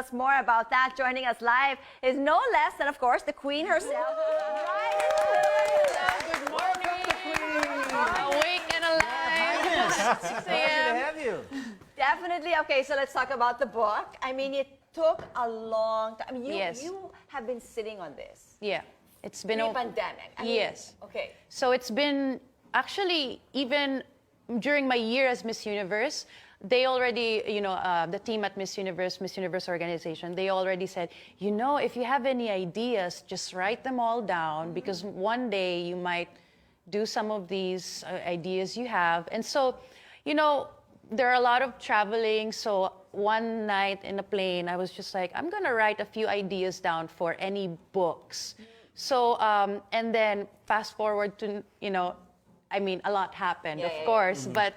us more about that. Joining us live is no less than, of course, the Queen herself. Good morning. Awake and alive. 6 Happy to have you. Definitely. Okay, so let's talk about the book. I mean, it took a long time. I mean, Yes. you have been sitting on this Yeah, it's been pre-pandemic. I mean, yes. Okay. So it's been actually even during my year as Miss Universe, they already, the team at Miss Universe organization, they already said, if you have any ideas, just write them all down because one day you might do some of these ideas you have. And so, there are a lot of traveling. So one night in a plane, I was just like, I'm going to write a few ideas down for any books. So, and then fast forward to, a lot happened, of course. But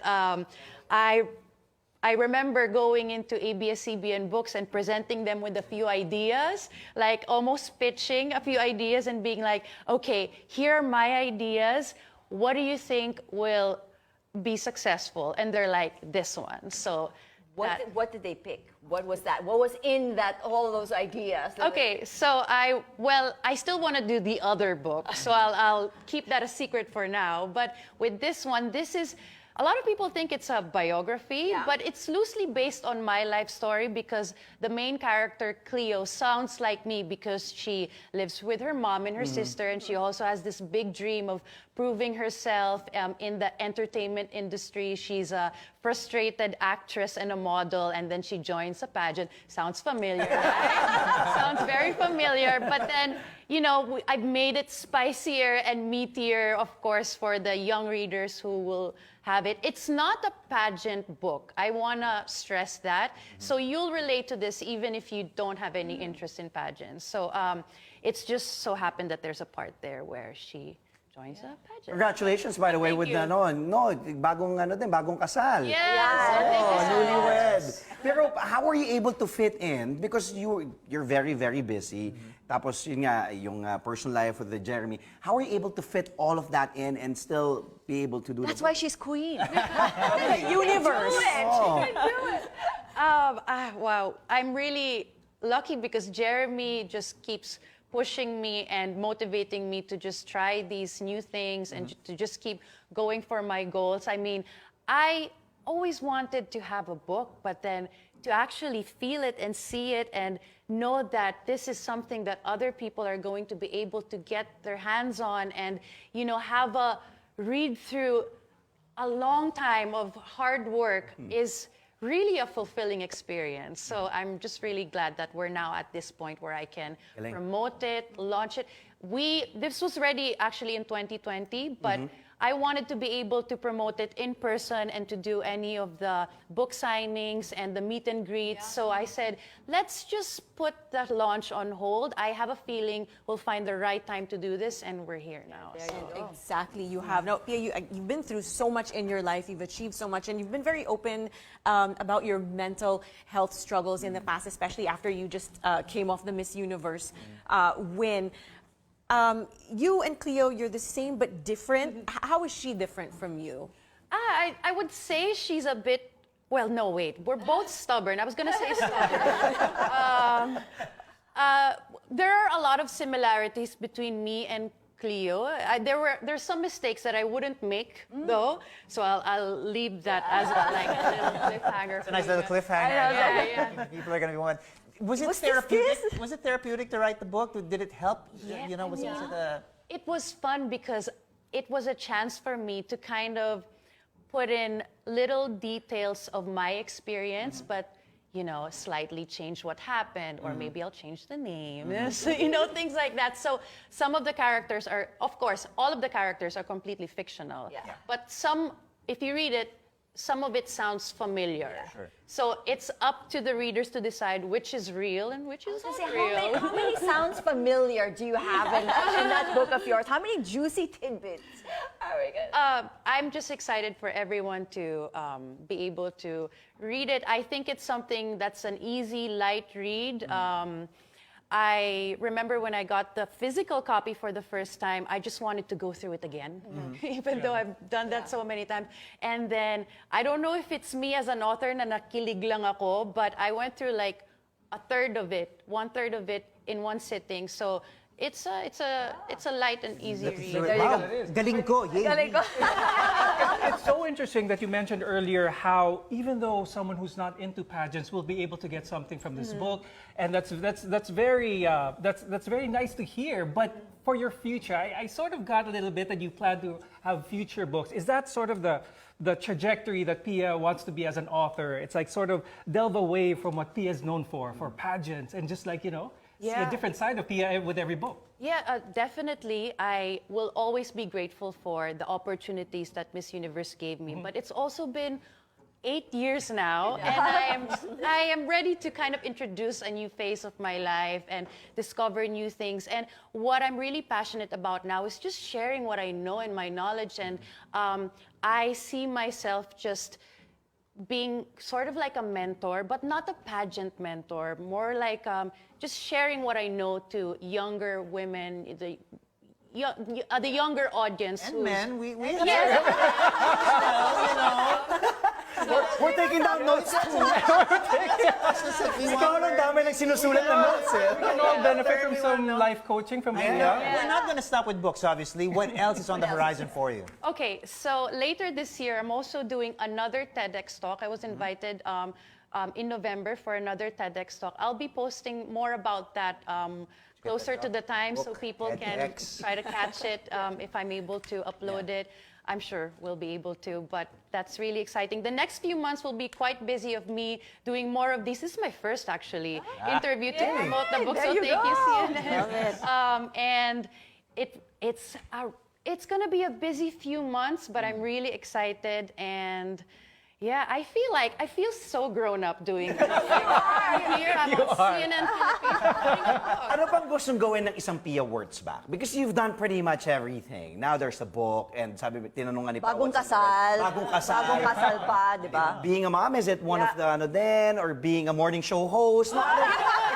I remember going into ABS-CBN Books and presenting them with a few ideas, like almost pitching a few ideas and being like, okay, here are my ideas. What do you think will be successful? And they're like, this one. So What did they pick? What was that? What was in all those ideas? Okay, so I still want to do the other book, so I'll keep that a secret for now. But with this one, a lot of people think it's a biography, but it's loosely based on my life story because the main character, Cleo, sounds like me because she lives with her mom and her sister, and she also has this big dream of proving herself in the entertainment industry. She's a frustrated actress and a model, and then she joins a pageant. Sounds familiar, right? Sounds very familiar, but then, I've made it spicier and meatier, of course, for the young readers who will have it. It's not a pageant book. I want to stress that. So you'll relate to this even if you don't have any interest in pageants. So it's just so happened that there's a part there where she joins a pageant. Congratulations, by the way, with bagong kasal. Yes. Newlywed. Pero how are you able to fit in? Because you're very, very busy. Tapos yun nga, yung personal life with the Jeremy. How are you able to fit all of that in and still be able to do That's why she's queen. Universe. She can do it. Wow. I'm really lucky because Jeremy just keeps pushing me and motivating me to just try these new things and to just keep going for my goals. I mean, I always wanted to have a book, but then to actually feel it and see it and know that this is something that other people are going to be able to get their hands on and, have a read through a long time of hard work is really a fulfilling experience. So I'm just really glad that we're now at this point where I can promote it, launch it. This was ready actually in 2020, but I wanted to be able to promote it in person and to do any of the book signings and the meet and greets. So I said, let's just put that launch on hold. I have a feeling we'll find the right time to do this, and we're here now. Exactly, you have. Now, Pia, you've been through so much in your life, you've achieved so much, and you've been very open about your mental health struggles in the past, especially after you just came off the Miss Universe win. You and Cleo, you're the same but different. How is she different from you? I would say she's a bit, well, no, wait. We're both stubborn. I was going to say stubborn. There are a lot of similarities between me and Cleo. There's some mistakes that I wouldn't make, though. So I'll leave that as a little cliffhanger. It's a nice little cliffhanger. Yeah. People are going to be wondering. Was it therapeutic? Was it therapeutic to write the book? Did it help? Was it It was fun because it was a chance for me to kind of put in little details of my experience, but slightly change what happened, or maybe I'll change the name, things like that. So some of the characters are, of course, all of the characters are completely fictional. Yeah. But if you read it, some of it sounds familiar. Yeah. Sure. So it's up to the readers to decide which is real and which is not real. How many sounds familiar do you have in that book of yours? How many juicy tidbits? Very good. I'm just excited for everyone to be able to read it. I think it's something that's an easy, light read. I remember when I got the physical copy for the first time, I just wanted to go through it again, even though I've done that so many times. And then, I don't know if it's me as an author na nakilig lang ako, but I went through like one-third of it in one sitting. So it's a light and easy read. There you go. Galing ko. Yay. Galing ko. It's so interesting that you mentioned earlier how even though someone who's not into pageants will be able to get something from this book, and that's very nice to hear. But for your future, I sort of got a little bit that you plan to have future books. Is that sort of the trajectory that Pia wants to be as an author? It's like sort of delve away from what Pia is known for pageants, and just like, see a different side of Pia with every book. Yeah, definitely. I will always be grateful for the opportunities that Miss Universe gave me. But it's also been 8 years now, and I am ready to kind of introduce a new phase of my life and discover new things. And what I'm really passionate about now is just sharing what I know and my knowledge. And I see myself just being sort of like a mentor, but not a pageant mentor, more like just sharing what I know to younger women, the younger audience. And men, we have We're taking down notes too. Ikaw ang dami ng sinusulat na notes eh. We can all benefit from some life coaching from Pia. We're not going to stop with books, obviously. What else is on the horizon for you? Okay, so later this year, I'm also doing another TEDx talk. I was invited in November for another TEDx talk. I'll be posting more about that closer to the time so people can try to catch it if I'm able to upload it. I'm sure we'll be able to, but that's really exciting. The next few months will be quite busy of me doing more of these. This is my first, actually, interview to promote the book, so thank you, CNN. And it's going to be a busy few months, but I'm really excited, and yeah, I feel so grown up doing this. I'm here, I'm on CNN Philippines. Ano pang gustong gawin ng isang Pia Wurtzbach? Because you've done pretty much everything. Now there's a book, and sabi, tinanong nga ni Pao, Bagong kasal. Bagong kasal. Bagong kasal pa, di ba? Being a mom, is it one of the or being a morning show host?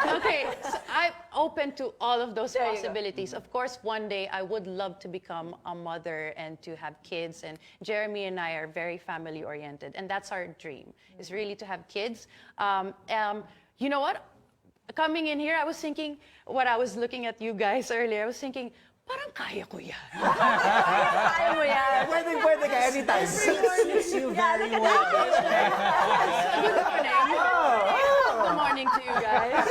Okay, so I'm open to all of those possibilities. Of course, one day I would love to become a mother and to have kids. And Jeremy and I are very family oriented, and that's our dream, is really to have kids. You know what? Coming in here, I was thinking, when I was looking at you guys earlier, I was thinking, parang kaya ko yan. Kaya mo yan. Pwede ka anytime. Suits you very well. Good morning to you guys.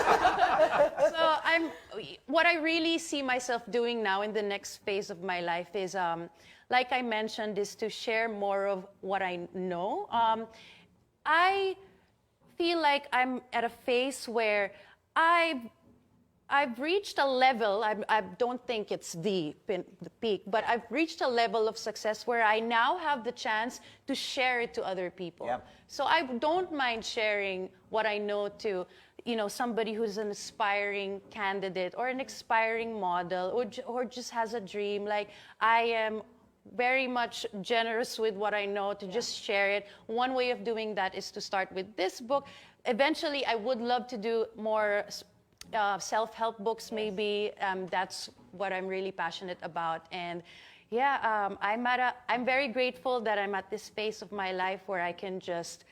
So what I really see myself doing now in the next phase of my life is, like I mentioned, is to share more of what I know. I feel like I'm at a phase where I've reached a level, I don't think it's the peak, but I've reached a level of success where I now have the chance to share it to other people. Yep. So I don't mind sharing what I know to, somebody who's an aspiring candidate or an aspiring model or just has a dream. Like, I am very much generous with what I know to just share it. One way of doing that is to start with this book. Eventually, I would love to do more self-help books, maybe. That's what I'm really passionate about. And yeah, I'm very grateful that I'm at this phase of my life where I can just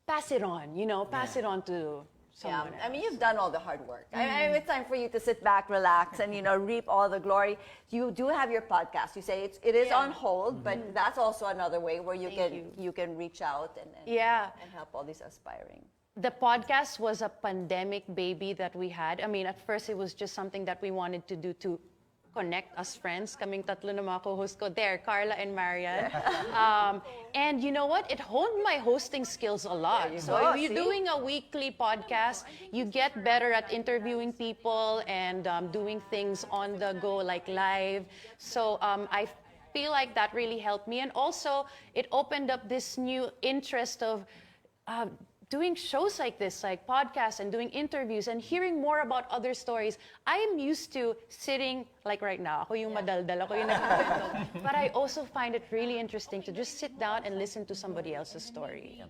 pass it on, pass it on to someone else. I mean, you've done all the hard work. It's time for you to sit back, relax, and reap all the glory. You do have your podcast. You say it is on hold, but that's also another way where you can reach out and help all these aspiring. The podcast was a pandemic baby that we had. I mean, at first it was just something that we wanted to do to connect as friends. Kaming tatlo na mga co-host ko there, Carla and Marian. And you know what? It honed my hosting skills a lot. So if you're doing a weekly podcast, you get better at interviewing people and doing things on the go, like live. So I feel like that really helped me. And also, it opened up this new interest of doing shows like this, like podcasts, and doing interviews and hearing more about other stories. I am used to sitting, like right now, ako yung madaldal, ako yung nagkukwento. But I also find it really interesting to just sit down and listen to somebody else's story.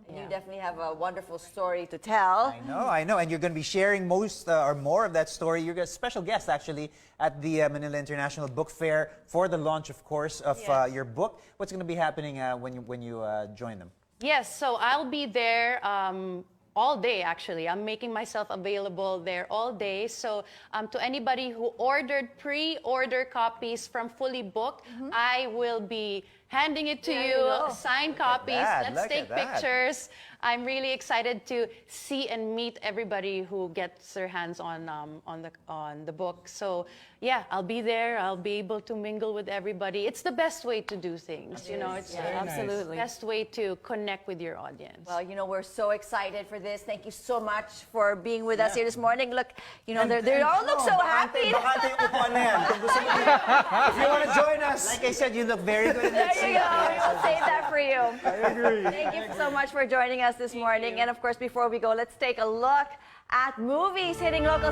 And you definitely have a wonderful story to tell. I know. And you're going to be sharing most or more of that story. You're a special guest, actually, at the Manila International Book Fair for the launch, of course, of your book. What's going to be happening when you join them? Yes, so I'll be there all day, actually. I'm making myself available there all day. So to anybody who ordered pre-order copies from Fully Booked, I will be handing it to There you, you go. signed copies. that, Let's look take at that. pictures. I'm really excited to see and meet everybody who gets their hands on the book. So yeah, I'll be there. I'll be able to mingle with everybody. It's the best way to do things. You know, it's Yeah, the absolutely. best way to connect with your audience. Well, we're so excited for this. Thank you so much for being with us here this morning. Look, they all look so happy. Bakante yung upuan na yan. Kung gusto mo, if you want to join us. Like I said, you look very good in There that you suit. go. We'll save that for you. I agree. Thank you so much for joining us this morning. And of course, before we go, let's take a look at movies hitting local